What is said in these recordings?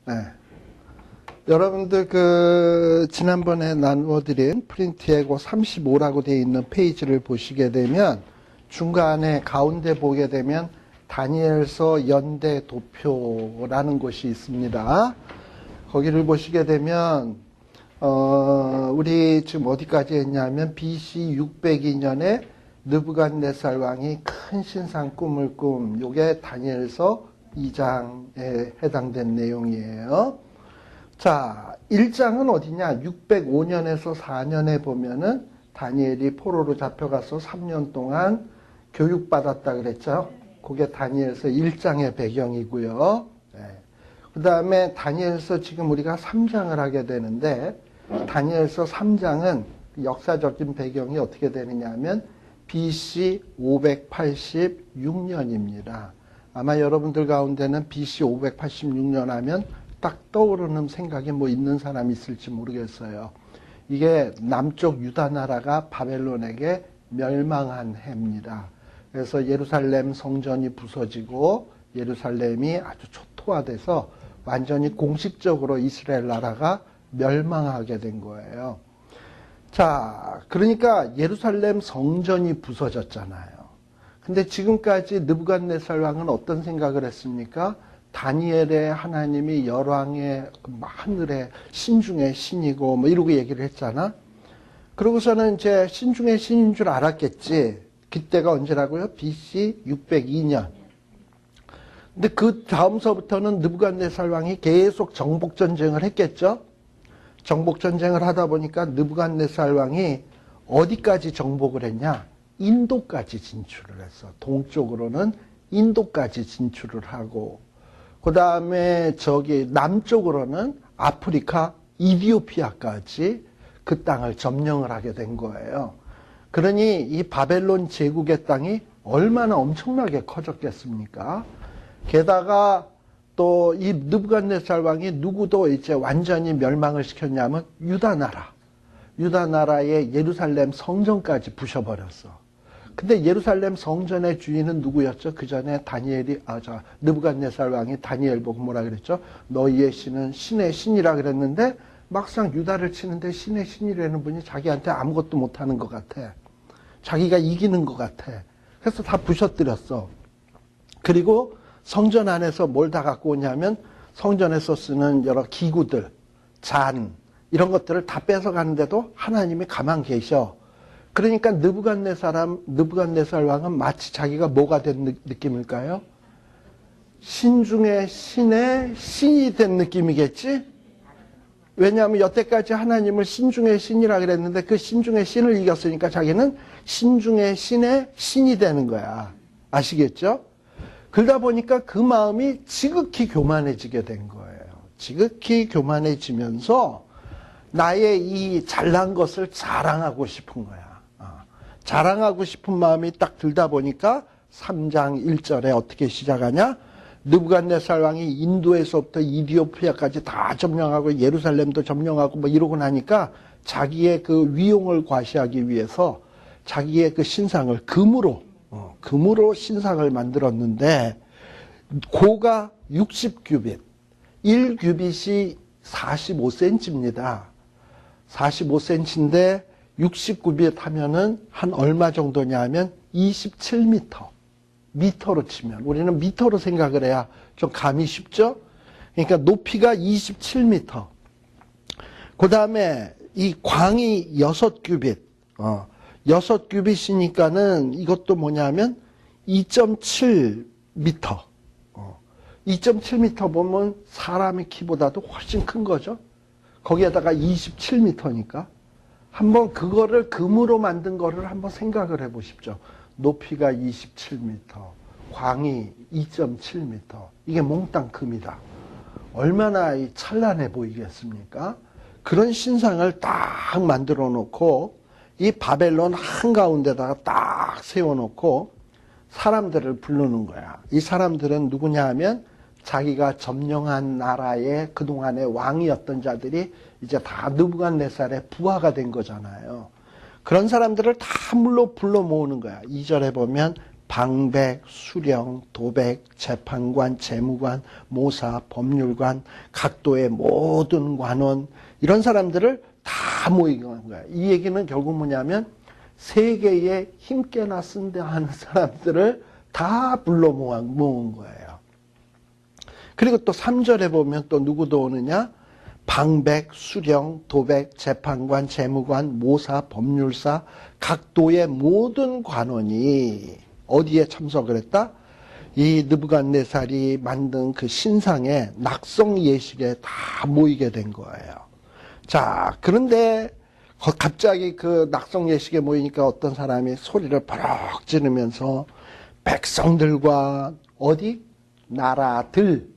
네. 여러분들 지난번에 나누어드린 프린트에 35라고 되어 있는 페이지를 보시게 되면 중간에 가운데 보게 되면 다니엘서 연대 도표라는 곳이 있습니다. 거기를 보시게 되면 우리 지금 어디까지 했냐면 BC 602년에 느부갓네살 왕이 큰 신상 꿈을 요게 다니엘서 2장에 해당된 내용이에요. 자, 1장은 어디냐? 605년에서 4년에 보면은 다니엘이 포로로 잡혀가서 3년 동안 교육받았다 그랬죠? 그게 다니엘서 1장의 배경이고요. 네. 그 다음에 다니엘서 지금 우리가 3장을 하게 되는데, 다니엘서 3장은 역사적인 배경이 어떻게 되느냐 하면 BC 586년입니다. 아마 여러분들 가운데는 BC 586년 하면 딱 떠오르는 생각이 뭐 있는 사람이 있을지 모르겠어요. 이게 남쪽 유다 나라가 바벨론에게 멸망한 해입니다. 그래서 예루살렘 성전이 부서지고 예루살렘이 아주 초토화돼서 완전히 공식적으로 이스라엘 나라가 멸망하게 된 거예요. 자, 그러니까 예루살렘 성전이 부서졌잖아요. 근데 지금까지 느부갓네살 왕은 어떤 생각을 했습니까? 다니엘의 하나님이 열왕의 하늘의 신중의 신이고 뭐 이러고 얘기를 했잖아. 그러고서는 이제 신중의 신인 줄 알았겠지. 그때가 언제라고요? BC 602년. 근데 그 다음서부터는 느부갓네살 왕이 계속 정복 전쟁을 했겠죠. 정복 전쟁을 하다 보니까 느부갓네살 왕이 어디까지 정복을 했냐? 인도까지 진출을 했어. 동쪽으로는 인도까지 진출을 하고, 그 다음에 남쪽으로는 아프리카 이디오피아까지 그 땅을 점령을 하게 된 거예요. 그러니 이 바벨론 제국의 땅이 얼마나 엄청나게 커졌겠습니까? 게다가 또 이 느부갓네살 왕이 누구도 이제 완전히 멸망을 시켰냐면 유다 나라의 예루살렘 성전까지 부셔버렸어. 근데 예루살렘 성전의 주인은 누구였죠? 그 전에 느부갓네살 왕이 다니엘 보고 뭐라 그랬죠? 너희의 신은 신의 신이라 그랬는데 막상 유다를 치는데 신의 신이라는 분이 자기한테 아무것도 못하는 것 같아. 자기가 이기는 것 같아. 그래서 다 부셔뜨렸어. 그리고 성전 안에서 뭘 다 갖고 오냐면 성전에서 쓰는 여러 기구들, 잔 이런 것들을 다 뺏어가는데도 하나님이 가만 계셔. 그러니까 느부갓네살 왕은 마치 자기가 뭐가 된 느낌일까요? 신 중에 신의 신이 된 느낌이겠지? 왜냐하면 여태까지 하나님을 신 중에 신이라 그랬는데 그 신 중에 신을 이겼으니까 자기는 신 중에 신의 신이 되는 거야. 아시겠죠? 그러다 보니까 그 마음이 지극히 교만해지게 된 거예요. 지극히 교만해지면서 나의 이 잘난 것을 자랑하고 싶은 거야. 자랑하고 싶은 마음이 딱 들다 보니까 3장 1절에 어떻게 시작하냐? 느부갓네살 왕이 인도에서부터 이디오피아까지 다 점령하고 예루살렘도 점령하고 뭐 이러고 나니까 자기의 그 위용을 과시하기 위해서 자기의 그 신상을 금으로 신상을 만들었는데 고가 60규빗, 1규빗이 45cm입니다. 45cm인데 60규빗 하면은 한 얼마 정도냐 하면 27m. 미터로 치면 우리는 미터로 생각을 해야 좀 감이 쉽죠? 그러니까 높이가 27m. 그 다음에 이 광이 6규빗. 6규빗이니까는 이것도 뭐냐면 2.7m. 2.7m 보면 사람의 키보다도 훨씬 큰 거죠. 거기에다가 27m니까. 한번 그거를 금으로 만든 거를 한번 생각을 해 보십시오. 높이가 27m, 광이 2.7m. 이게 몽땅 금이다. 얼마나 찬란해 보이겠습니까? 그런 신상을 딱 만들어 놓고 이 바벨론 한가운데다가 딱 세워놓고 사람들을 부르는 거야. 이 사람들은 누구냐 하면 자기가 점령한 나라의 그동안의 왕이었던 자들이 이제 다 느부갓네살의 부하가 된 거잖아요. 그런 사람들을 다 불러 모으는 거야. 2절에 보면 방백, 수령, 도백, 재판관, 재무관, 모사, 법률관, 각도의 모든 관원 이런 사람들을 다 모이게 한 거야. 이 얘기는 결국 뭐냐면 세계에 힘께나 쓴다 하는 사람들을 다 불러 모은 거예요. 그리고 또 3절에 보면 또 누구도 오느냐? 방백, 수령, 도백, 재판관, 재무관, 모사, 법률사, 각도의 모든 관원이 어디에 참석을 했다? 이 느부갓네살이 만든 그 신상의 낙성 예식에 다 모이게 된 거예요. 자, 그런데 갑자기 그 낙성 예식에 모이니까 어떤 사람이 소리를 버럭 지르면서 백성들과 어디? 나라들.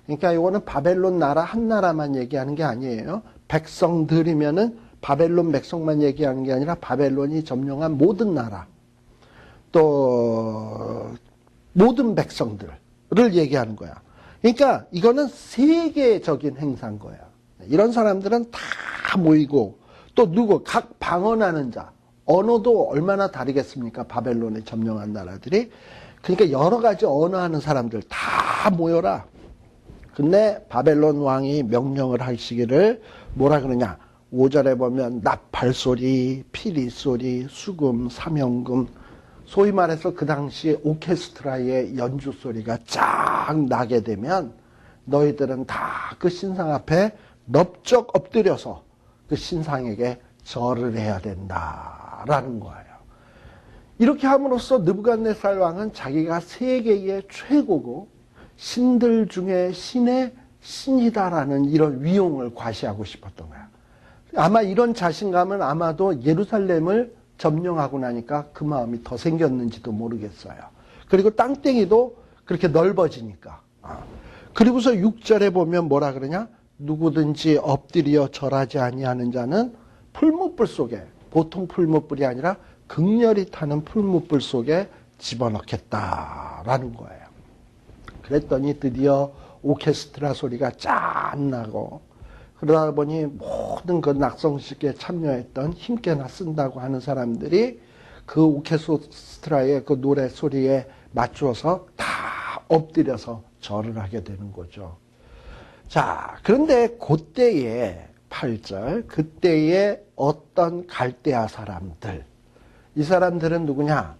그러니까 이거는 바벨론 나라 한 나라만 얘기하는 게 아니에요. 백성들이면은 바벨론 백성만 얘기하는 게 아니라 바벨론이 점령한 모든 나라. 또 모든 백성들을 얘기하는 거야. 그러니까 이거는 세계적인 행사인 거야. 이런 사람들은 다 모이고 또 누구 각 방언하는 자 언어도 얼마나 다르겠습니까? 바벨론에 점령한 나라들이. 그러니까 여러 가지 언어하는 사람들 다 모여라. 근데 바벨론 왕이 명령을 하시기를 뭐라 그러냐? 5절에 보면 나팔소리, 피리소리, 수금, 삼형금 소위 말해서 그 당시 오케스트라의 연주 소리가 쫙 나게 되면 너희들은 다 그 신상 앞에 넙적 엎드려서 그 신상에게 절을 해야 된다라는 거예요. 이렇게 함으로써 느부갓네살 왕은 자기가 세계의 최고고 신들 중에 신의 신이다라는 이런 위용을 과시하고 싶었던 거야. 아마 이런 자신감은 아마도 예루살렘을 점령하고 나니까 그 마음이 더 생겼는지도 모르겠어요. 그리고 땅덩이도 그렇게 넓어지니까. 그리고서 6절에 보면 뭐라 그러냐? 누구든지 엎드려 절하지 아니하는 자는 풀무불 속에, 보통 풀무불이 아니라 극렬히 타는 풀무불 속에 집어넣겠다라는 거예요. 그랬더니 드디어 오케스트라 소리가 짠 나고 그러다 보니 모든 그 낙성식에 참여했던 힘께나 쓴다고 하는 사람들이 그 오케스트라의 그 노래 소리에 맞추어서 다 엎드려서 절을 하게 되는 거죠. 자, 그런데 그때에 8절, 그때에 어떤 갈대아 사람들, 이 사람들은 누구냐?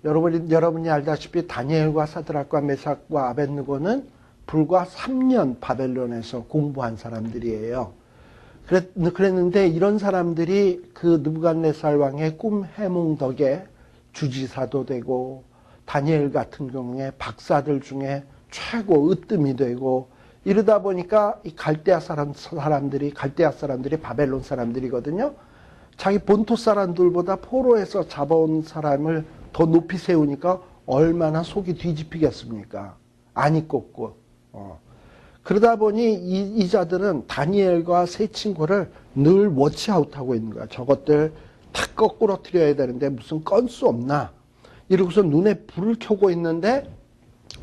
여러분이 알다시피 다니엘과 사드락과 메삭과 아벳느고는 불과 3년 바벨론에서 공부한 사람들이에요. 그랬는데 이런 사람들이 그 느부갓네살 왕의 꿈 해몽 덕에 주지사도 되고 다니엘 같은 경우에 박사들 중에 최고 으뜸이 되고 이러다 보니까 이 갈대아 사람들이 바벨론 사람들이거든요. 자기 본토 사람들보다 포로에서 잡아온 사람을 더 높이 세우니까 얼마나 속이 뒤집히겠습니까? 안이 꼽고. 그러다 보니 이 자들은 다니엘과 세 친구를 늘 워치아웃하고 있는 거야. 저것들 다 거꾸로 틀어야 되는데 무슨 건수 없나? 이러고서 눈에 불을 켜고 있는데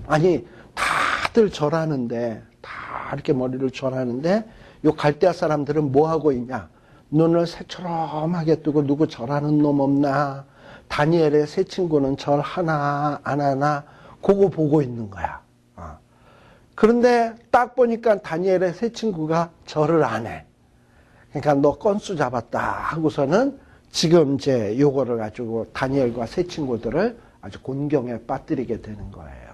아니 다들 절하는데 다 이렇게 머리를 절하는데 요 갈대아 사람들은 뭐 하고 있냐? 눈을 새처럼 하게 뜨고 누구 절하는 놈 없나? 다니엘의 세 친구는 절 하나 안 하나 그거 보고 있는 거야. 그런데 딱 보니까 다니엘의 세 친구가 절을 안 해. 그러니까 너 건수 잡았다 하고서는 지금 이제 요거를 가지고 다니엘과 세 친구들을 아주 곤경에 빠뜨리게 되는 거예요.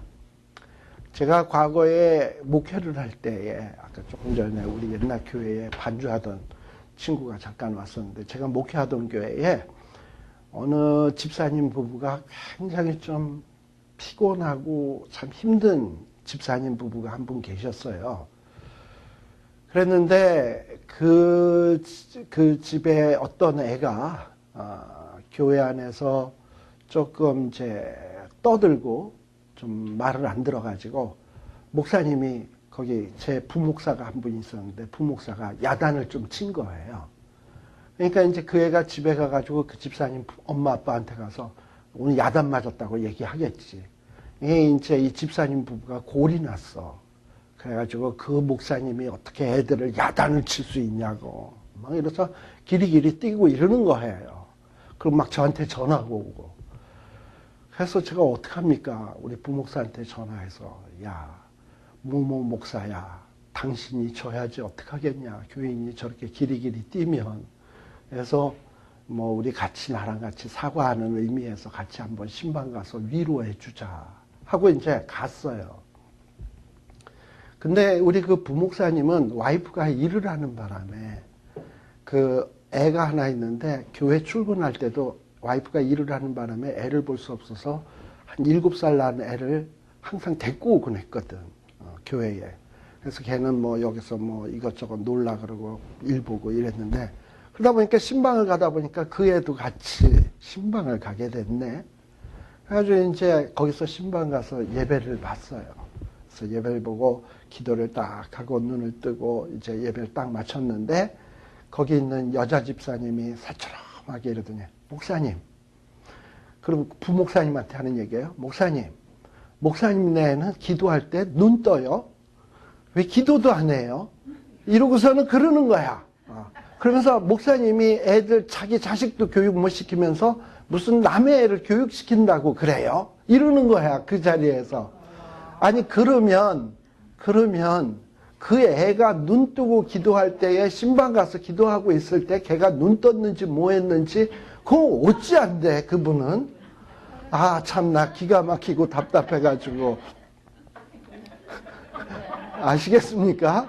제가 과거에 목회를 할 때에 아까 조금 전에 우리 옛날 교회에 반주하던 친구가 잠깐 왔었는데 제가 목회하던 교회에 어느 집사님 부부가 굉장히 좀 피곤하고 참 힘든 집사님 부부가 한 분 계셨어요. 그랬는데 그 집에 어떤 애가 교회 안에서 조금 이제 떠들고 좀 말을 안 들어가지고 목사님이 거기 제 부목사가 한 분 있었는데 부목사가 야단을 좀 친 거예요. 그러니까 이제 그 애가 집에 가가지고 그 집사님 엄마 아빠한테 가서 오늘 야단 맞았다고 얘기하겠지. 이제 이 집사님 부부가 골이 났어. 그래가지고 그 목사님이 어떻게 애들을 야단을 칠 수 있냐고. 막 이래서 기리기리 뛰고 이러는 거예요. 그럼 막 저한테 전화가 오고. 그래서 제가 어떡합니까? 우리 부목사한테 전화해서, 야, 뭐뭐 목사야, 당신이 져야지 어떡하겠냐. 교인이 저렇게 길이길이 뛰면. 그래서 뭐 우리 같이 나랑 같이 사과하는 의미에서 같이 한번 신방 가서 위로해 주자 하고 이제 갔어요. 근데 우리 그 부목사님은 와이프가 일을 하는 바람에 그 애가 하나 있는데 교회 출근할 때도 와이프가 일을 하는 바람에 애를 볼 수 없어서 한 7살 난 애를 항상 데리고 오곤 했거든. 교회에. 그래서 걔는 뭐 여기서 뭐 이것저것 놀라 그러고 일 보고 이랬는데 그러다 보니까 신방을 가다 보니까 그 애도 같이 신방을 가게 됐네. 그래가지고 이제 거기서 신방 가서 예배를 봤어요. 그래서 예배를 보고 기도를 딱 하고 눈을 뜨고 이제 예배를 딱 마쳤는데 거기 있는 여자 집사님이 새처럼하게 이러더니 목사님, 그럼 부목사님한테 하는 얘기예요. 목사님네는 기도할 때 눈 떠요. 왜 기도도 안 해요? 이러고서는 그러는 거야. 그러면서 목사님이 애들 자기 자식도 교육 못 시키면서 무슨 남의 애를 교육시킨다고 그래요? 이러는 거야, 그 자리에서. 아니 그러면 그 애가 눈 뜨고 기도할 때에 신방 가서 기도하고 있을 때 걔가 눈 떴는지 뭐 했는지 그거 어찌 안 돼, 그분은. 아 참나 기가 막히고 답답해가지고. 아시겠습니까?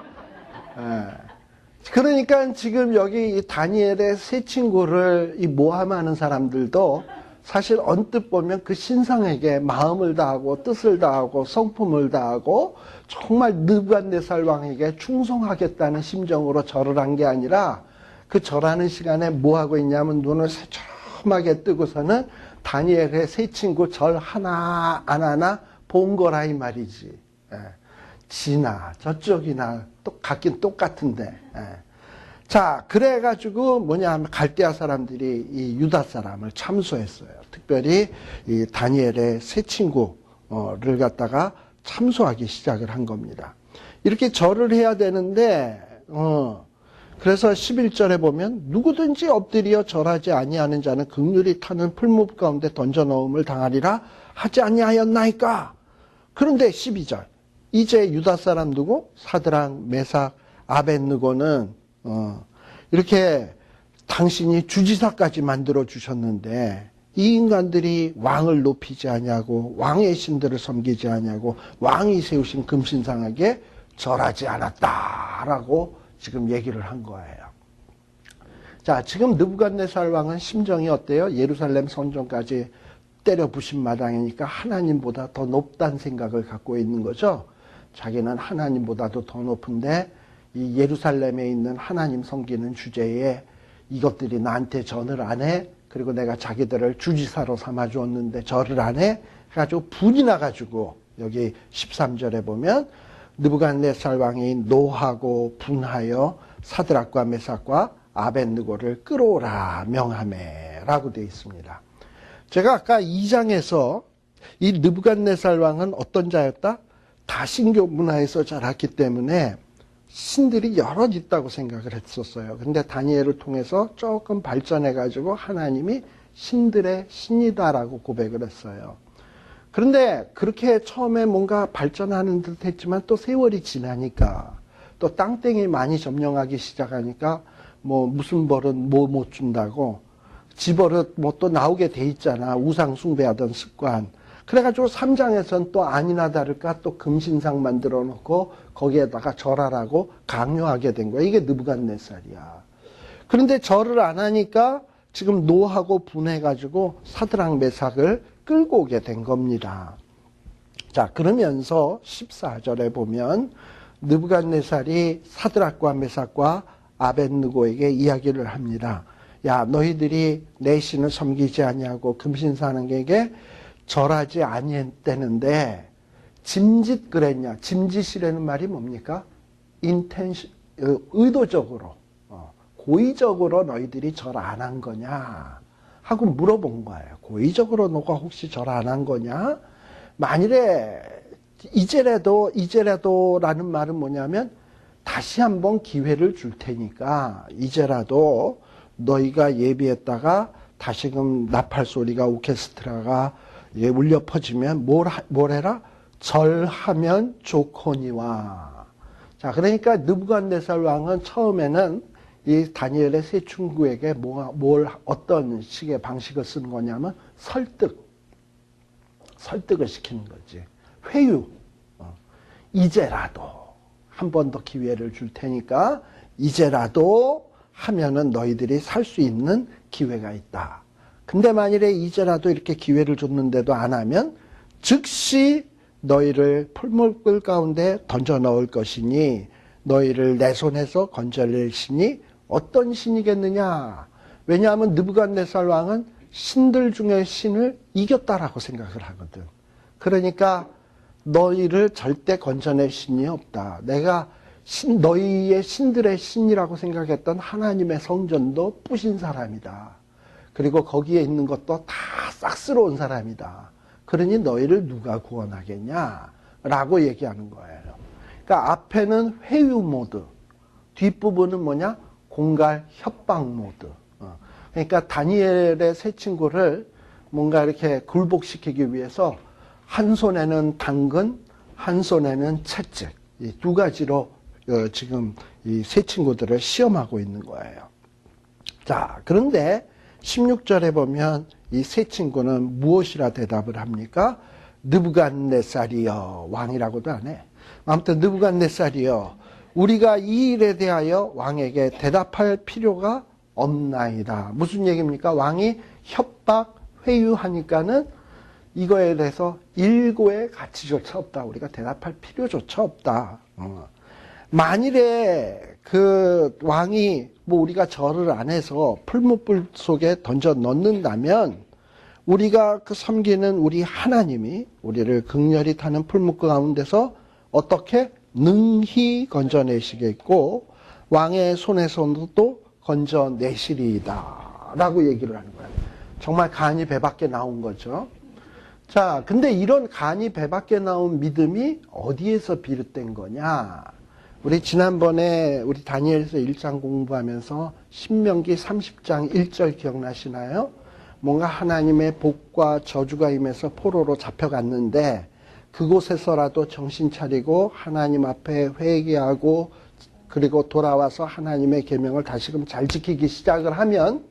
그러니까 지금 여기 이 다니엘의 세 친구를 이 모함하는 사람들도 사실 언뜻 보면 그 신상에게 마음을 다하고 뜻을 다하고 성품을 다하고 정말 느부갓네살 왕에게 충성하겠다는 심정으로 절을 한 게 아니라 그 절하는 시간에 뭐 하고 있냐면 눈을 새초롬하게 뜨고서는 다니엘의 세 친구 절 하나 안 하나 본 거라 이 말이지. 지나 저쪽이나 같긴 똑같은데. 자, 그래가지고 뭐냐 하면 갈대아 사람들이 이 유다 사람을 참소했어요. 특별히 이 다니엘의 세 친구를 갖다가 참소하기 시작을 한 겁니다. 이렇게 절을 해야 되는데, 그래서 11절에 보면 누구든지 엎드려 절하지 아니하는 자는 극률이 타는 풀무불 가운데 던져 넣음을 당하리라 하지 아니하였나이까. 그런데 12절. 이제 유다 사람 누구? 사드락, 메삭, 아벳느고는 이렇게 당신이 주지사까지 만들어 주셨는데 이 인간들이 왕을 높이지 아니하고 왕의 신들을 섬기지 아니하고 왕이 세우신 금신상에게 절하지 않았다라고 지금 얘기를 한 거예요. 자, 지금 느부갓네살 왕은 심정이 어때요? 예루살렘 성전까지 때려 부신 마당이니까 하나님보다 더 높다는 생각을 갖고 있는 거죠. 자기는 하나님보다도 더 높은데 이 예루살렘에 있는 하나님 섬기는 주제에 이것들이 나한테 절을 안 해. 그리고 내가 자기들을 주지사로 삼아 주었는데 절을 안 해. 해가지고 분이 나가지고 여기 13절에 보면 느부갓네살 왕이 노하고 분하여 사드락과 메삭과 아벳느고를 끌어오라 명하매 라고 되어 있습니다. 제가 아까 2장에서 이 느부갓네살 왕은 어떤 자였다? 다신교 문화에서 자랐기 때문에 신들이 여럿 있다고 생각을 했었어요. 근데 다니엘을 통해서 조금 발전해가지고 하나님이 신들의 신이다라고 고백을 했어요. 그런데 그렇게 처음에 뭔가 발전하는 듯 했지만 또 세월이 지나니까 또 땅땡이 많이 점령하기 시작하니까 뭐 무슨 벌은 뭐 못 준다고 지버릇 뭐 또 나오게 돼 있잖아. 우상 숭배하던 습관. 그래가지고 3장에서는 또 아니나 다를까 또 금신상 만들어 놓고 거기에다가 절하라고 강요하게 된 거야. 이게 느부갓네살이야. 그런데 절을 안 하니까 지금 노하고 분해가지고 사드락 메삭을 끌고 오게 된 겁니다. 자, 그러면서 14절에 보면 느부갓네살이 사드락과 메삭과 아벳느고에게 이야기를 합니다. 야, 너희들이 내 신을 섬기지 아니하고 금신상에게 절하지 아니했다는데 짐짓 그랬냐? 짐짓이라는 말이 뭡니까? 의도적으로, 고의적으로 너희들이 절 안 한 거냐? 하고 물어본 거예요. 고의적으로 너가 혹시 절 안 한 거냐? 만일에 이제라도라는 말은 뭐냐면 다시 한번 기회를 줄 테니까 이제라도 너희가 예비했다가 다시금 나팔 소리가 오케스트라가 이게 울려 퍼지면 뭘 해라? 절하면 좋거니와. 자, 그러니까 느부갓네살 왕은 처음에는 이 다니엘의 세 친구에게 어떤 식의 방식을 쓰는 거냐면 설득을 시키는 거지. 회유. 이제라도 한 번 더 기회를 줄 테니까 이제라도 하면은 너희들이 살 수 있는 기회가 있다. 근데 만일에 이제라도 이렇게 기회를 줬는데도 안 하면 즉시 너희를 풀무불 가운데 던져 넣을 것이니 너희를 내 손에서 건져낼 신이 어떤 신이겠느냐. 왜냐하면 느부갓네살 왕은 신들 중에 신을 이겼다라고 생각을 하거든. 그러니까 너희를 절대 건져낼 신이 없다. 내가 너희의 신들의 신이라고 생각했던 하나님의 성전도 부신 사람이다. 그리고 거기에 있는 것도 다 싹스러운 사람이다. 그러니 너희를 누가 구원하겠냐? 라고 얘기하는 거예요. 그러니까 앞에는 회유 모드, 뒷부분은 뭐냐? 공갈 협박 모드. 그러니까 다니엘의 세 친구를 뭔가 이렇게 굴복시키기 위해서 한 손에는 당근, 한 손에는 채찍. 이 두 가지로 지금 이 세 친구들을 시험하고 있는 거예요. 자, 그런데 16절에 보면 이 세 친구는 무엇이라 대답을 합니까? 느부갓네살이여. 왕이라고도 안 해. 아무튼 느부갓네살이여. 우리가 이 일에 대하여 왕에게 대답할 필요가 없나이다. 무슨 얘기입니까? 왕이 협박, 회유하니까는 이거에 대해서 일고의 가치조차 없다. 우리가 대답할 필요조차 없다. 만일에 그 왕이 뭐 우리가 절을 안 해서 풀무불 속에 던져 넣는다면 우리가 그 섬기는 우리 하나님이 우리를 극렬히 타는 풀무 가운데서 어떻게 능히 건져내시겠고 왕의 손에서도 건져내시리이다 라고 얘기를 하는 거예요. 정말 간이 배 밖에 나온 거죠. 자, 근데 이런 간이 배 밖에 나온 믿음이 어디에서 비롯된 거냐? 우리 지난번에 우리 다니엘서 1장 공부하면서 신명기 30장 1절 기억나시나요? 뭔가 하나님의 복과 저주가 임해서 포로로 잡혀갔는데 그곳에서라도 정신 차리고 하나님 앞에 회개하고 그리고 돌아와서 하나님의 계명을 다시금 잘 지키기 시작을 하면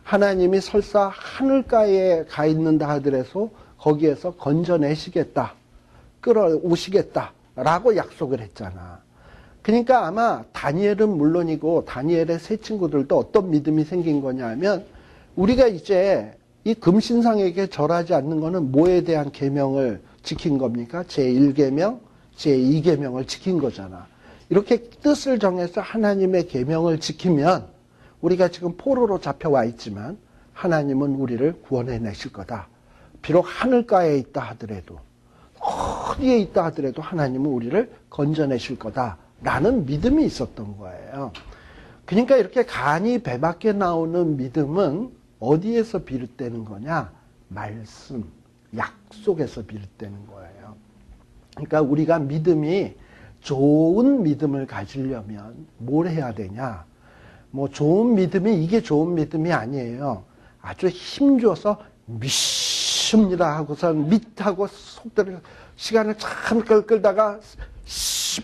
하나님이 설사 하늘가에 가 있는다 하더라도 거기에서 건져내시겠다, 끌어오시겠다 라고 약속을 했잖아. 그러니까 아마 다니엘은 물론이고 다니엘의 세 친구들도 어떤 믿음이 생긴 거냐면 우리가 이제 이 금신상에게 절하지 않는 거는 뭐에 대한 계명을 지킨 겁니까? 제1계명, 제2계명을 지킨 거잖아. 이렇게 뜻을 정해서 하나님의 계명을 지키면 우리가 지금 포로로 잡혀와 있지만 하나님은 우리를 구원해 내실 거다. 비록 하늘가에 있다 하더라도 어디에 있다 하더라도 하나님은 우리를 건져내실 거다라는 믿음이 있었던 거예요. 그러니까 이렇게 간이 배 밖에 나오는 믿음은 어디에서 비롯되는 거냐? 말씀, 약속에서 비롯되는 거예요. 그러니까 우리가 믿음이 좋은 믿음을 가지려면 뭘 해야 되냐? 뭐 좋은 믿음이 이게 좋은 믿음이 아니에요. 아주 힘줘서 믿습니다 하고선 믿하고 속들을 시간을 참 끌다가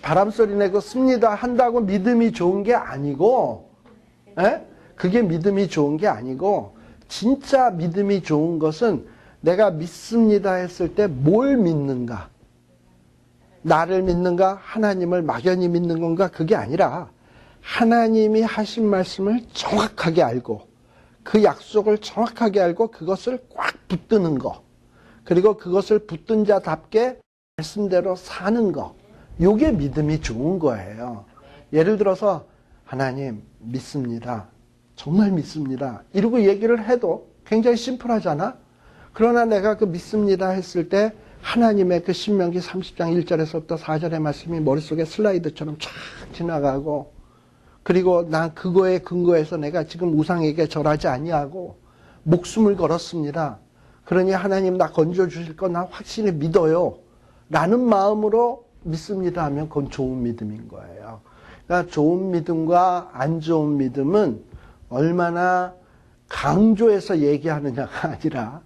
바람소리 내고 씁니다 한다고 믿음이 좋은 게 아니고, 그게 믿음이 좋은 게 아니고 진짜 믿음이 좋은 것은 내가 믿습니다 했을 때 뭘 믿는가? 나를 믿는가? 하나님을 막연히 믿는 건가? 그게 아니라 하나님이 하신 말씀을 정확하게 알고 그 약속을 정확하게 알고 그것을 꽉 붙드는 거, 그리고 그것을 붙든 자답게 말씀대로 사는 거, 이게 믿음이 좋은 거예요. 예를 들어서 하나님 믿습니다, 정말 믿습니다 이러고 얘기를 해도 굉장히 심플하잖아. 그러나 내가 그 믿습니다 했을 때 하나님의 그 신명기 30장 1절에서부터 4절의 말씀이 머릿속에 슬라이드처럼 쫙 지나가고, 그리고 난 그거에 근거해서 내가 지금 우상에게 절하지 아니하고 목숨을 걸었습니다. 그러니 하나님 나 건져주실 거 나 확실히 믿어요 라는 마음으로 믿습니다 하면 그건 좋은 믿음인 거예요. 그러니까 좋은 믿음과 안 좋은 믿음은 얼마나 강조해서 얘기하느냐가 아니라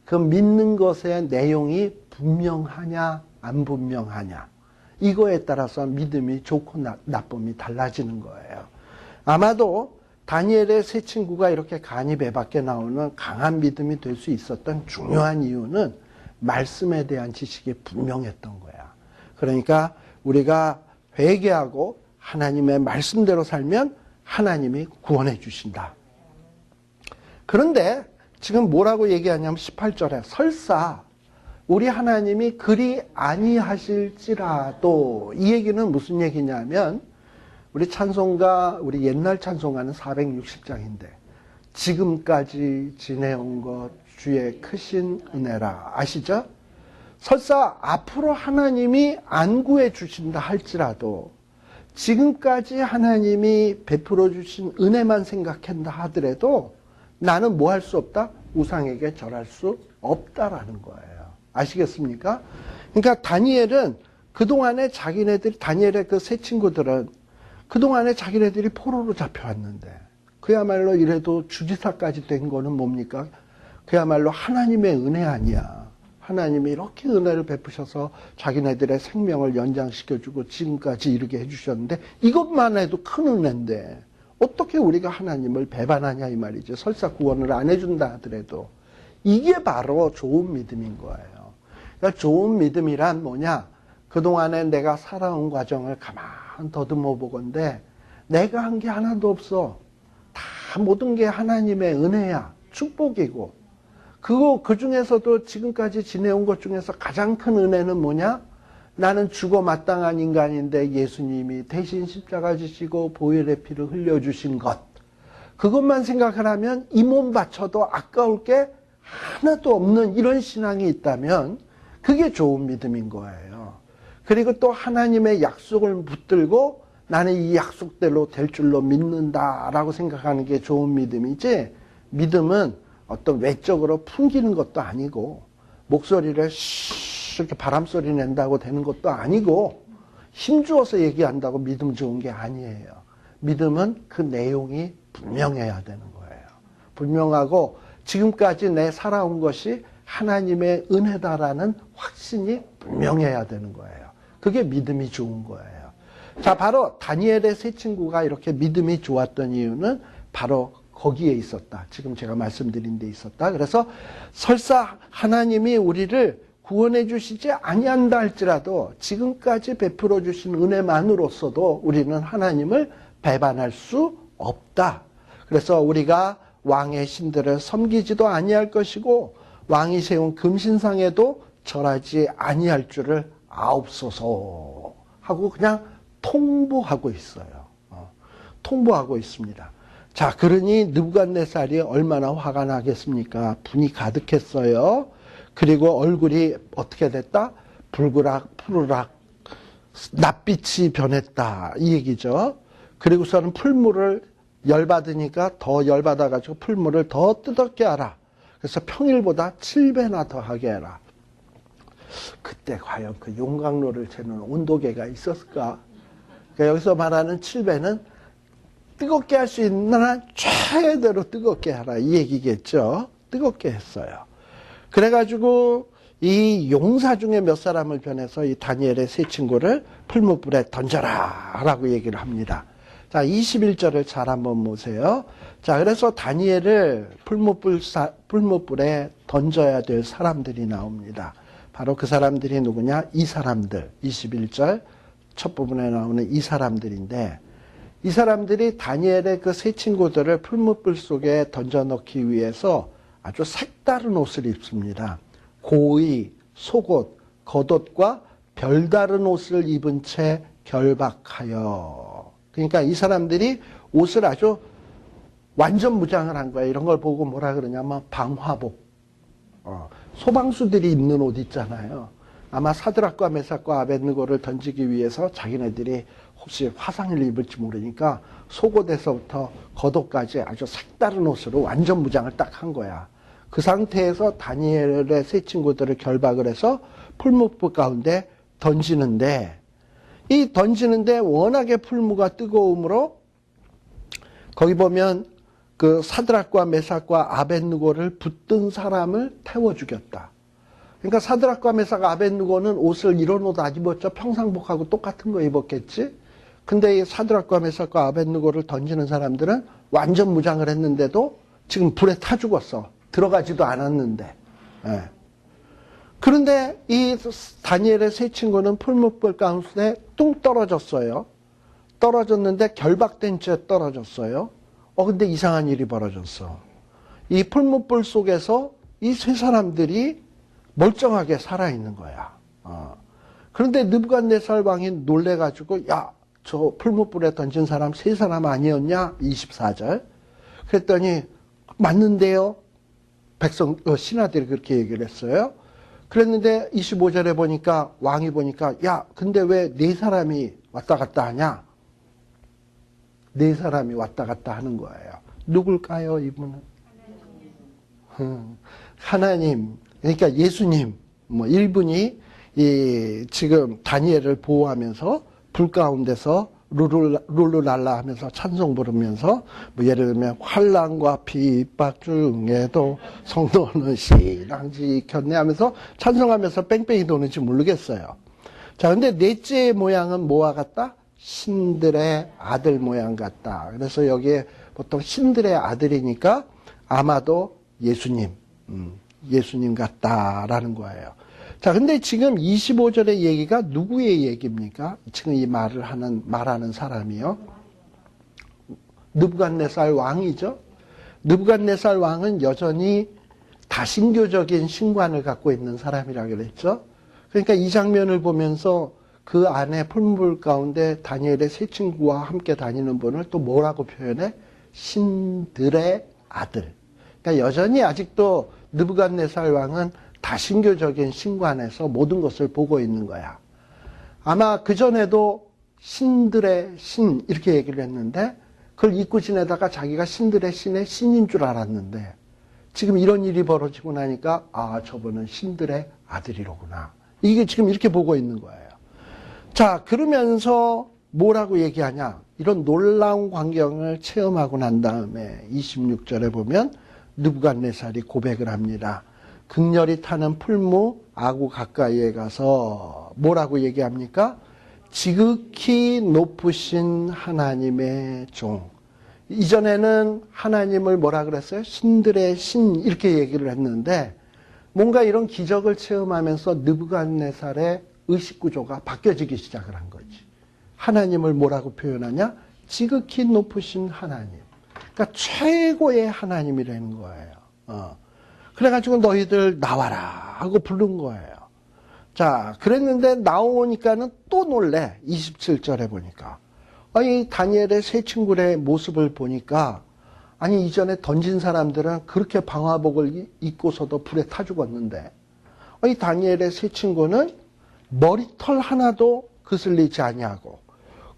그 믿는 것의 내용이 분명하냐 안 분명하냐, 이거에 따라서 믿음이 좋고 나쁨이 달라지는 거예요. 아마도 다니엘의 세 친구가 이렇게 간이 배 밖에 나오는 강한 믿음이 될 수 있었던 중요한 이유는 말씀에 대한 지식이 분명했던 거야. 그러니까 우리가 회개하고 하나님의 말씀대로 살면 하나님이 구원해 주신다. 그런데 지금 뭐라고 얘기하냐면 18절에 설사 우리 하나님이 그리 아니하실지라도, 이 얘기는 무슨 얘기냐면 우리 찬송가, 우리 옛날 찬송가는 460장인데 지금까지 지내온 것 주의 크신 은혜라, 아시죠? 설사 앞으로 하나님이 안 구해 주신다 할지라도 지금까지 하나님이 베풀어 주신 은혜만 생각한다 하더라도 나는 뭐 할 수 없다? 우상에게 절할 수 없다라는 거예요. 아시겠습니까? 그러니까 다니엘은 그동안에 다니엘의 그 세 친구들은 그동안에 자기네들이 포로로 잡혀왔는데 그야말로 이래도 주지사까지 된 거는 뭡니까? 그야말로 하나님의 은혜 아니야. 하나님이 이렇게 은혜를 베푸셔서 자기네들의 생명을 연장시켜주고 지금까지 이르게 해주셨는데 이것만 해도 큰 은혜인데 어떻게 우리가 하나님을 배반하냐 이 말이죠. 설사 구원을 안 해준다 하더라도. 이게 바로 좋은 믿음인 거예요. 그러니까 좋은 믿음이란 뭐냐? 그동안에 내가 살아온 과정을 가만 더듬어 보건대 내가 한 게 하나도 없어. 다 모든 게 하나님의 은혜야. 축복이고. 그 중에서도 지금까지 지내온 것 중에서 가장 큰 은혜는 뭐냐? 나는 죽어 마땅한 인간인데 예수님이 대신 십자가 지시고 보혈의 피를 흘려주신 것. 그것만 생각을 하면 이 몸 바쳐도 아까울 게 하나도 없는 이런 신앙이 있다면 그게 좋은 믿음인 거예요. 그리고 또 하나님의 약속을 붙들고 나는 이 약속대로 될 줄로 믿는다라고 생각하는 게 좋은 믿음이지, 믿음은 어떤 외적으로 풍기는 것도 아니고 목소리를 이렇게 바람소리 낸다고 되는 것도 아니고 힘주어서 얘기한다고 믿음 좋은 게 아니에요. 믿음은 그 내용이 분명해야 되는 거예요. 분명하고 지금까지 내 살아온 것이 하나님의 은혜다라는 확신이 분명해야 되는 거예요. 그게 믿음이 좋은 거예요. 자, 바로 다니엘의 세 친구가 이렇게 믿음이 좋았던 이유는 바로 거기에 있었다. 지금 제가 말씀드린 데 있었다. 그래서 설사 하나님이 우리를 구원해 주시지 아니한다 할지라도 지금까지 베풀어 주신 은혜만으로서도 우리는 하나님을 배반할 수 없다. 그래서 우리가 왕의 신들을 섬기지도 아니할 것이고 왕이 세운 금신상에도 절하지 아니할 줄을 아옵소서 하고 그냥 통보하고 있어요. 통보하고 있습니다. 자, 그러니 느부갓네살이 얼마나 화가 나겠습니까? 분이 가득했어요. 그리고 얼굴이 어떻게 됐다? 불그락 푸르락 낯빛이 변했다, 이 얘기죠. 그리고서는 풀물을 열받으니까 더 열받아가지고 풀물을 더 뜨겁게 하라. 그래서 평일보다 7배나 더 하게 해라. 그때 과연 그 용광로를 재는 온도계가 있었을까? 그러니까 여기서 말하는 7배는 뜨겁게 할 수 있는 한 최대로 뜨겁게 하라, 이 얘기겠죠. 뜨겁게 했어요. 그래가지고 이 용사 중에 몇 사람을 변해서 이 다니엘의 세 친구를 풀무불에 던져라 라고 얘기를 합니다. 자, 21절을 잘 한번 보세요. 자, 그래서 다니엘을 풀무불에 던져야 될 사람들이 나옵니다. 바로 그 사람들이 누구냐? 이 사람들. 21절 첫 부분에 나오는 이 사람들인데, 이 사람들이 다니엘의 그 세 친구들을 풀무불 속에 던져넣기 위해서 아주 색다른 옷을 입습니다. 고의, 속옷, 겉옷과 별다른 옷을 입은 채 결박하여. 그러니까 이 사람들이 옷을 아주 완전 무장을 한 거예요. 이런 걸 보고 뭐라 그러냐면 방화복. 소방수들이 입는 옷 있잖아요. 아마 사드락과 메삭과 아벳느고를 던지기 위해서 자기네들이 혹시 화상을 입을지 모르니까 속옷에서부터 겉옷까지 아주 색다른 옷으로 완전 무장을 딱 한 거야. 그 상태에서 다니엘의 세 친구들을 결박을 해서 풀무불 가운데 던지는데, 이 던지는데 워낙에 풀무가 뜨거움으로 거기 보면 그 사드락과 메삭과 아벳느고를 붙든 사람을 태워 죽였다. 그러니까 사드락과 메삭과 아벳느고는 옷을 이런 옷 안 입었죠. 평상복하고 똑같은 거 입었겠지. 근데 이 사드락과 메삭과 아벳느고를 던지는 사람들은 완전 무장을 했는데도 지금 불에 타 죽었어. 들어가지도 않았는데. 예. 그런데 이 다니엘의 세 친구는 풀무불 가운데 뚱 떨어졌어요. 떨어졌는데 결박된 채 떨어졌어요. 근데 이상한 일이 벌어졌어. 이 풀무불 속에서 이 세 사람들이 멀쩡하게 살아있는 거야. 그런데 느부갓네살 왕이 놀래가지고, 야, 저 풀무불에 던진 사람 세 사람 아니었냐? 24절. 그랬더니, 맞는데요? 신하들이 그렇게 얘기를 했어요. 그랬는데 25절에 보니까, 왕이 보니까, 야, 근데 왜 네 사람이 왔다 갔다 하냐? 네 사람이 왔다 갔다 하는 거예요. 누굴까요, 이분은? 하나님, 그러니까 예수님, 일분이 지금 다니엘을 보호하면서 불 가운데서 룰루랄라 하면서 찬송 부르면서 예를 들면 환난과 핍박 중에도 성도는 신앙 지켰네 하면서 찬송하면서 뺑뺑이 도는지 모르겠어요. 자, 근데 넷째 모양은 뭐와 같다? 신들의 아들 모양 같다. 그래서 여기에 보통 신들의 아들이니까 아마도 예수님 같다라는 거예요. 자, 근데 지금 25절의 얘기가 누구의 얘기입니까? 지금 이 말하는 사람이요. 느부갓네살 왕이죠. 느부갓네살 왕은 여전히 다신교적인 신관을 갖고 있는 사람이라고 그랬죠. 그러니까 이 장면을 보면서 그 안에 풀무불 가운데 다니엘의 세 친구와 함께 다니는 분을 또 뭐라고 표현해? 신들의 아들. 그러니까 여전히 아직도 느부갓네살 왕은 다신교적인 신관에서 모든 것을 보고 있는 거야. 아마 그전에도 신들의 신 이렇게 얘기를 했는데 그걸 잊고 지내다가 자기가 신들의 신의 신인 줄 알았는데 지금 이런 일이 벌어지고 나니까 저분은 신들의 아들이로구나. 이게 지금 이렇게 보고 있는 거예요. 자, 그러면서 뭐라고 얘기하냐? 이런 놀라운 광경을 체험하고 난 다음에 26절에 보면 느부갓네살이 고백을 합니다. 극렬히 타는 풀무 아구 가까이에 가서 뭐라고 얘기합니까? 지극히 높으신 하나님의 종. 이전에는 하나님을 뭐라 그랬어요? 신들의 신 이렇게 얘기를 했는데 뭔가 이런 기적을 체험하면서 느부갓네살의 의식구조가 바뀌어지기 시작을 한 거지. 하나님을 뭐라고 표현하냐? 지극히 높으신 하나님. 그러니까 최고의 하나님이라는 거예요. 그래가지고 너희들 나와라 하고 부른 거예요. 자, 그랬는데 나오니까는 또 놀래. 27절에 보니까. 이 다니엘의 세 친구의 모습을 보니까 아니 이전에 던진 사람들은 그렇게 방화복을 입고서도 불에 타 죽었는데 이 다니엘의 세 친구는 머리털 하나도 그슬리지 아니하고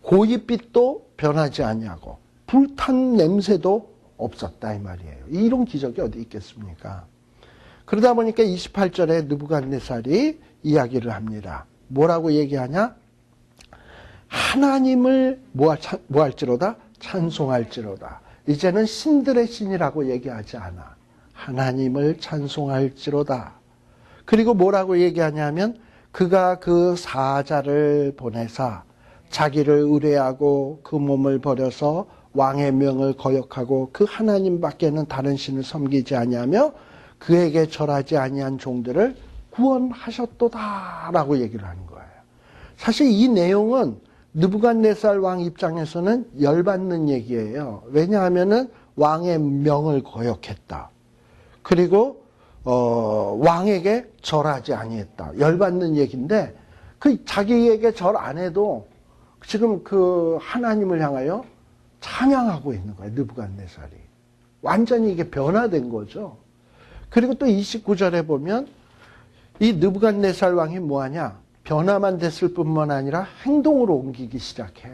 고깃빛도 변하지 아니하고 불탄 냄새도 없었다 이 말이에요. 이런 기적이 어디 있겠습니까? 그러다 보니까 28절에 느부갓네살이 이야기를 합니다. 뭐라고 얘기하냐? 하나님을 뭐할지로다? 찬송할지로다. 이제는 신들의 신이라고 얘기하지 않아. 하나님을 찬송할지로다. 그리고 뭐라고 얘기하냐면 그가 그 사자를 보내사 자기를 의뢰하고 그 몸을 버려서 왕의 명을 거역하고 그 하나님 밖에는 다른 신을 섬기지 아니하며 그에게 절하지 아니한 종들을 구원하셨도다라고 얘기를 하는 거예요. 사실 이 내용은 느부갓네살 왕 입장에서는 열받는 얘기예요. 왜냐하면은 왕의 명을 거역했다. 그리고 왕에게 절하지 아니했다. 열받는 얘기인데 그 자기에게 절 안 해도 지금 그 하나님을 향하여 찬양하고 있는 거예요. 느부갓네살이. 완전히 이게 변화된 거죠. 그리고 또 29절에 보면 이 느부갓네살 왕이 뭐하냐? 변화만 됐을 뿐만 아니라 행동으로 옮기기 시작해.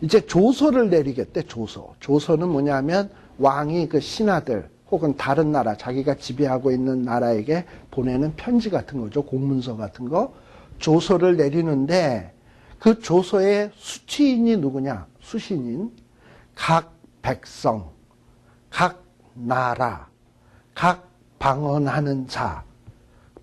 이제 조서를 내리겠대, 조서. 조서는 뭐냐면 왕이 그 신하들 혹은 다른 나라, 자기가 지배하고 있는 나라에게 보내는 편지 같은 거죠. 공문서 같은 거. 조서를 내리는데 그 조서의 수취인이 누구냐? 수신인, 각 백성, 각 나라, 각 방언하는 자.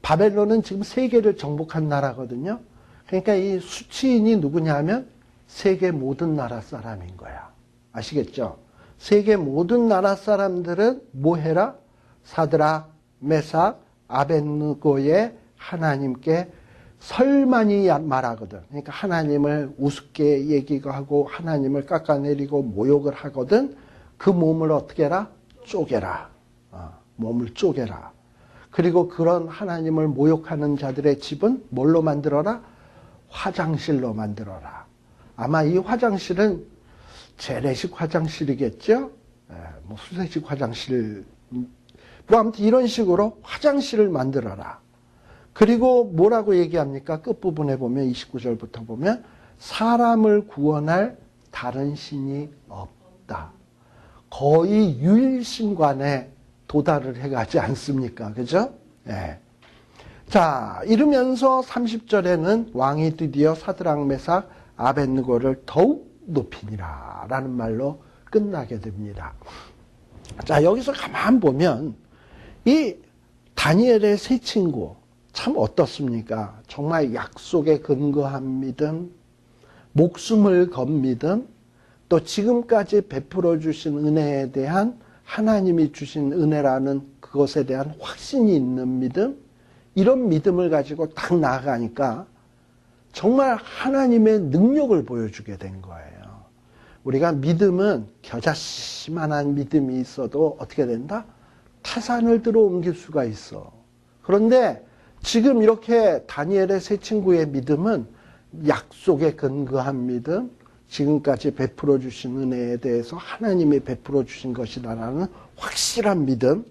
바벨론은 지금 세계를 정복한 나라거든요. 그러니까 이 수치인이 누구냐면 세계 모든 나라 사람인 거야. 아시겠죠? 세계 모든 나라 사람들은 뭐 해라? 사드락, 메삭, 아벳느고의 하나님께 설만이 말하거든. 그러니까 하나님을 우습게 얘기하고 하나님을 깎아내리고 모욕을 하거든. 그 몸을 어떻게 해라? 쪼개라. 몸을 쪼개라. 그리고 그런 하나님을 모욕하는 자들의 집은 뭘로 만들어라? 화장실로 만들어라. 아마 이 화장실은 재래식 화장실이겠죠? 뭐 수세식 화장실, 뭐 아무튼 이런 식으로 화장실을 만들어라. 그리고 뭐라고 얘기합니까? 끝부분에 보면 29절부터 보면 사람을 구원할 다른 신이 없다. 거의 유일신관에 도달을 해가지 않습니까? 그죠? 예. 자, 이러면서 30절에는 왕이 드디어 사드락, 메삭, 아벳느고를 더욱 높이니라 라는 말로 끝나게 됩니다. 자, 여기서 가만 보면 이 다니엘의 세 친구 참 어떻습니까? 정말 약속에 근거한 믿음, 목숨을 건 믿음, 또 지금까지 베풀어 주신 은혜에 대한 하나님이 주신 은혜라는 그것에 대한 확신이 있는 믿음, 이런 믿음을 가지고 딱 나아가니까 정말 하나님의 능력을 보여주게 된 거예요. 우리가 믿음은 겨자씨만한 믿음이 있어도 어떻게 된다? 태산을 들어 옮길 수가 있어. 그런데 지금 이렇게 다니엘의 세 친구의 믿음은 약속에 근거한 믿음, 지금까지 베풀어 주신 은혜에 대해서 하나님이 베풀어 주신 것이다라는 확실한 믿음,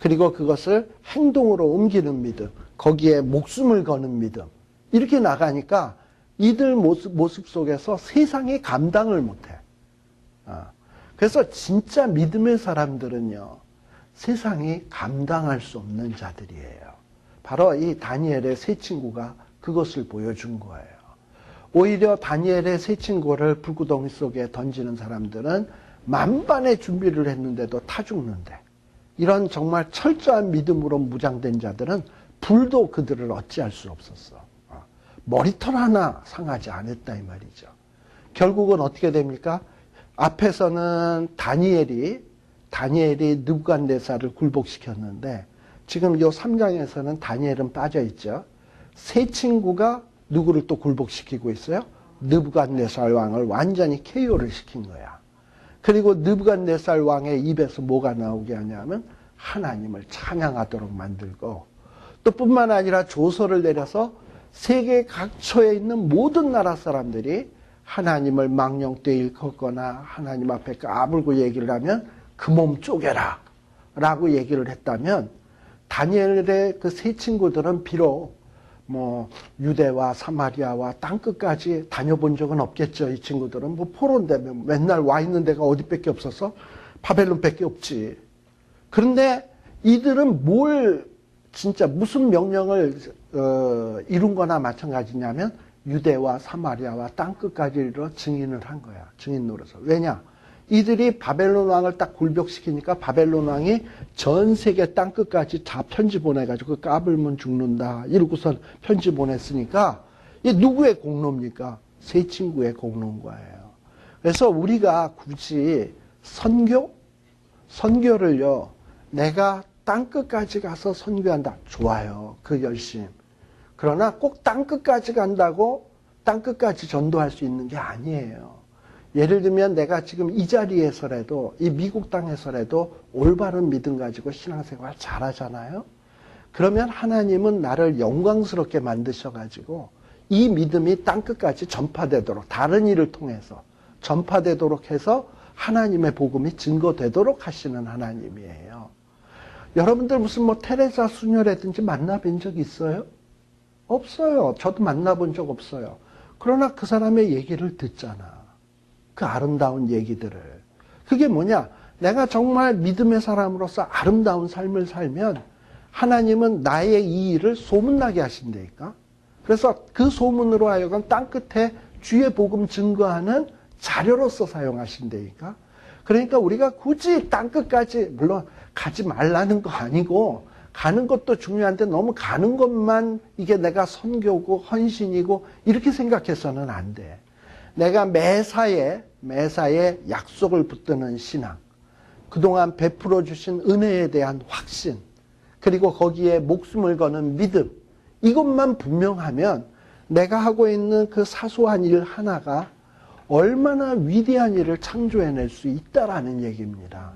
그리고 그것을 행동으로 옮기는 믿음, 거기에 목숨을 거는 믿음, 이렇게 나가니까 이들 모습 속에서 세상이 감당을 못해. 그래서 진짜 믿음의 사람들은요, 세상이 감당할 수 없는 자들이에요. 바로 이 다니엘의 세 친구가 그것을 보여준 거예요. 오히려 다니엘의 세 친구를 불구덩이 속에 던지는 사람들은 만반의 준비를 했는데도 타 죽는데, 이런 정말 철저한 믿음으로 무장된 자들은 불도 그들을 어찌할 수 없었어. 머리털 하나 상하지 않았다 이 말이죠. 결국은 어떻게 됩니까? 앞에서는 다니엘이 느부갓네살을 굴복시켰는데 지금 이 3장에서는 다니엘은 빠져있죠. 세 친구가 누구를 또 굴복시키고 있어요? 느부갓네살 왕을 완전히 KO를 시킨 거야. 그리고 느부갓네살 왕의 입에서 뭐가 나오게 하냐면 하나님을 찬양하도록 만들고, 또 뿐만 아니라 조서를 내려서 세계 각처에 있는 모든 나라 사람들이 하나님을 망령되이 일컫거나 하나님 앞에 까불고 얘기를 하면 그 몸 쪼개라 라고 얘기를 했다면, 다니엘의 그 세 친구들은 비록 뭐 유대와 사마리아와 땅끝까지 다녀본 적은 없겠죠. 이 친구들은 뭐 포로인데 맨날 와 있는 데가 어디밖에 없어서 바벨론밖에 없지. 그런데 이들은 진짜 무슨 명령을 이룬 거나 마찬가지냐면 유대와 사마리아와 땅끝까지 이르러 증인을 한 거야. 증인 노릇을. 왜냐? 이들이 바벨론 왕을 딱 굴복시키니까 바벨론 왕이 전 세계 땅끝까지 다 편지 보내가지고 까불면 죽는다 이러고선 편지 보냈으니까 이게 누구의 공로입니까? 세 친구의 공로인 거예요. 그래서 우리가 굳이 선교를요, 내가 땅끝까지 가서 선교한다. 좋아요. 그 열심. 그러나 꼭 땅끝까지 간다고 땅끝까지 전도할 수 있는 게 아니에요. 예를 들면 내가 지금 이 자리에서라도, 이 미국 땅에서라도 올바른 믿음 가지고 신앙생활 잘하잖아요. 그러면 하나님은 나를 영광스럽게 만드셔가지고 이 믿음이 땅끝까지 전파되도록, 다른 일을 통해서 전파되도록 해서 하나님의 복음이 증거되도록 하시는 하나님이에요. 여러분들 무슨 뭐 테레사 수녀라든지 만나본 적 있어요? 없어요. 저도 만나본 적 없어요. 그러나 그 사람의 얘기를 듣잖아. 그 아름다운 얘기들을. 그게 뭐냐? 내가 정말 믿음의 사람으로서 아름다운 삶을 살면 하나님은 나의 이 일을 소문나게 하신다니까. 그래서 그 소문으로 하여금 땅끝에 주의 복음 증거하는 자료로서 사용하신다니까. 그러니까 우리가 굳이 땅끝까지, 물론 가지 말라는 거 아니고 가는 것도 중요한데 너무 가는 것만 이게 내가 선교고 헌신이고 이렇게 생각해서는 안 돼. 내가 매사에 약속을 붙드는 신앙, 그동안 베풀어 주신 은혜에 대한 확신, 그리고 거기에 목숨을 거는 믿음, 이것만 분명하면 내가 하고 있는 그 사소한 일 하나가 얼마나 위대한 일을 창조해낼 수 있다라는 얘기입니다.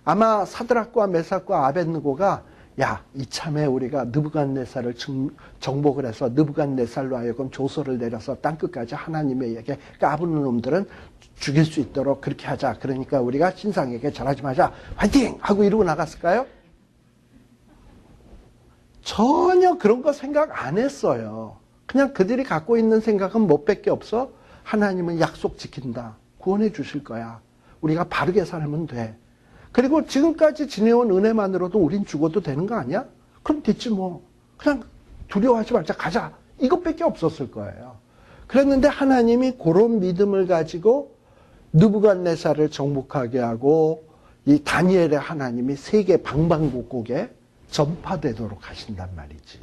아마 사드락과 메삭과 아벳느고가 야, 이참에 우리가 느부갓네살을 정복을 해서 느부갓네살로 하여금 조서를 내려서 땅끝까지 하나님에게 까부는 놈들은 죽일 수 있도록 그렇게 하자. 그러니까 우리가 신상에게 절하지 마자. 화이팅! 하고 이러고 나갔을까요? 전혀 그런 거 생각 안 했어요. 그냥 그들이 갖고 있는 생각은 뭐밖에 없어? 하나님은 약속 지킨다. 구원해 주실 거야. 우리가 바르게 살면 돼. 그리고 지금까지 지내온 은혜만으로도 우린 죽어도 되는 거 아니야? 그럼 됐지 뭐. 그냥 두려워하지 말자. 가자. 이것밖에 없었을 거예요. 그랬는데 하나님이 그런 믿음을 가지고 느부갓네살을 정복하게 하고 이 다니엘의 하나님이 세계 방방곡곡에 전파되도록 하신단 말이지.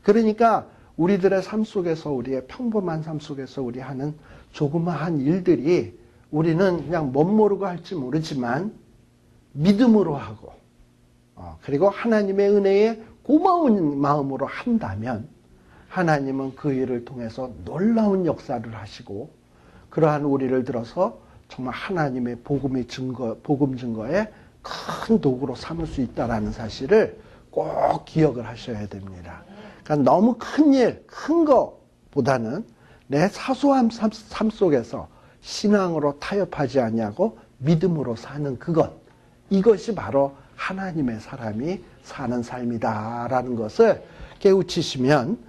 그러니까 우리들의 삶 속에서, 우리의 평범한 삶 속에서 우리 하는 조그마한 일들이 우리는 그냥 멋모르고 할지 모르지만 믿음으로 하고, 그리고 하나님의 은혜에 고마운 마음으로 한다면 하나님은 그 일을 통해서 놀라운 역사를 하시고, 그러한 우리를 들어서 정말 하나님의 복음 증거에 큰 도구로 삼을 수 있다는 사실을 꼭 기억을 하셔야 됩니다. 그러니까 너무 큰 일, 큰 거보다는 내 사소한 삶 속에서 신앙으로 타협하지 않냐고 믿음으로 사는 그것, 이것이 바로 하나님의 사람이 사는 삶이다라는 것을 깨우치시면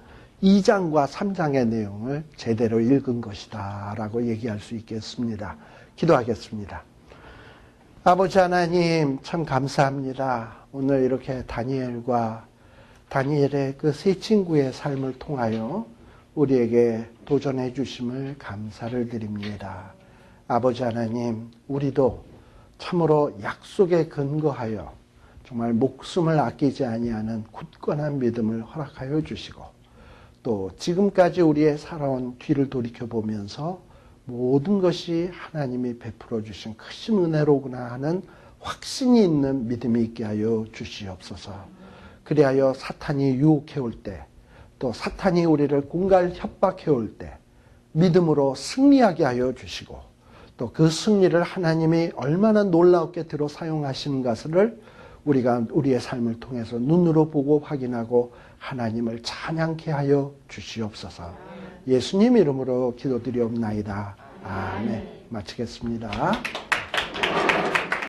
2장과 3장의 내용을 제대로 읽은 것이다 라고 얘기할 수 있겠습니다. 기도하겠습니다. 아버지 하나님, 참 감사합니다. 오늘 이렇게 다니엘의 그 세 친구의 삶을 통하여 우리에게 도전해 주심을 감사를 드립니다. 아버지 하나님, 우리도 참으로 약속에 근거하여 정말 목숨을 아끼지 아니하는 굳건한 믿음을 허락하여 주시고, 또 지금까지 우리의 살아온 뒤를 돌이켜보면서 모든 것이 하나님이 베풀어 주신 크신 은혜로구나 하는 확신이 있는 믿음이 있게 하여 주시옵소서. 그리하여 사탄이 유혹해 올 때, 또 사탄이 우리를 공갈 협박해 올 때 믿음으로 승리하게 하여 주시고, 또 그 승리를 하나님이 얼마나 놀랍게 들어 사용하시는 것을 우리가 우리의 삶을 통해서 눈으로 보고 확인하고 하나님을 찬양케 하여 주시옵소서. 예수님 이름으로 기도드리옵나이다. 아멘. 마치겠습니다.